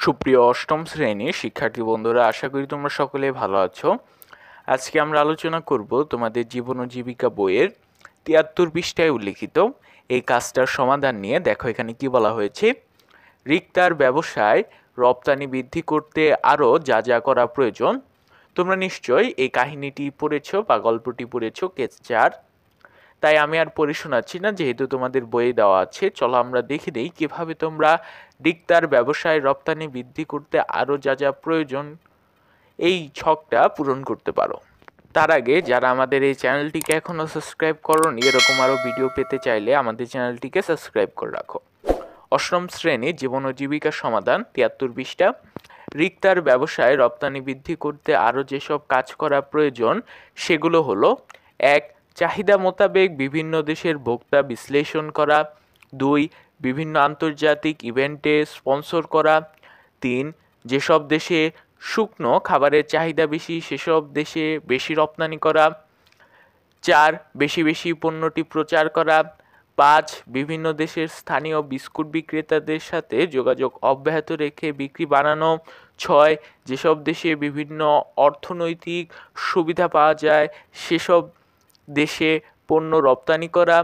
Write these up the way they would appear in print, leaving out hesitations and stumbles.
সুপ্রিয় অষ্টম শ্রেণীর শিক্ষার্থী বন্ধুরা, আশা করি তোমরা সকলে ভালো আছো। আজকে আমরা আলোচনা করব তোমাদের জীবন ও জীবিকা বইয়ের ৭৩ পৃষ্ঠায় উল্লিখিত এই কাজটার সমাধান নিয়ে। দেখো এখানে কি বলা হয়েছে। রিক্তার ব্যবসায় রপ্তানি বৃদ্ধি করতে আরও যা যা করা প্রয়োজন। তোমরা নিশ্চয়ই এই কাহিনীটি পড়েছো বা গল্পটি পড়েছো কেস ৪। তাই আমি আর পড়ে শোনাচ্ছি না, যেহেতু তোমাদের বইয়ে দেওয়া আছে। চলো আমরা দেখে নেই কিভাবে তোমরা রিক্তার ব্যবসায় রপ্তানি বৃদ্ধি করতে আরও যা যা প্রয়োজন এই ছকটা পূরণ করতে পারো। তার আগে যারা আমাদের এই চ্যানেলটিকে এখনও সাবস্ক্রাইব করোনি, এরকম আরও ভিডিও পেতে চাইলে আমাদের চ্যানেলটিকে সাবস্ক্রাইব করে রাখো। অষ্টম শ্রেণী জীবন ও জীবিকা সমাধান ৭৩ পৃষ্ঠা। রিক্তার ব্যবসায় রপ্তানি বৃদ্ধি করতে আরও যেসব কাজ করা প্রয়োজন সেগুলো হলো: ১. চাহিদা মোতাবেক বিভিন্ন দেশের ভোক্তা বিশ্লেষণ করা। ২. বিভিন্ন আন্তর্জাতিক ইভেন্টে স্পন্সর করা। ৩. যেসব দেশে শুকনো খাবারের চাহিদা বেশি সেসব দেশে বেশি রপ্তানি করা। ৪. বেশি বেশি পণ্যটি প্রচার করা। ৫. বিভিন্ন দেশের স্থানীয় বিস্কুট বিক্রেতাদের সাথে যোগাযোগ অব্যাহত রেখে বিক্রি বাড়ানো। ৬. যেসব দেশে বিভিন্ন অর্থনৈতিক সুবিধা পাওয়া যায় সেসব দেশে পণ্য রপ্তানি করা।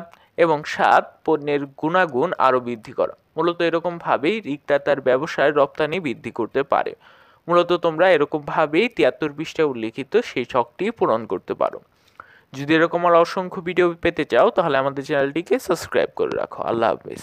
এবং ৭. পণ্যের গুণাগুণ আরও বৃদ্ধি করা। মূলত এরকমভাবেই রিক্তা তার ব্যবসায় রপ্তানি বৃদ্ধি করতে পারে। মূলত তোমরা এরকমভাবেই ৭৩ পৃষ্ঠায় উল্লিখিত সেই ছকটি পূরণ করতে পারো। যদি এরকম আর অসংখ্য ভিডিও পেতে চাও তাহলে আমাদের চ্যানেলটিকে সাবস্ক্রাইব করে রাখো। আল্লাহ হাফেজ।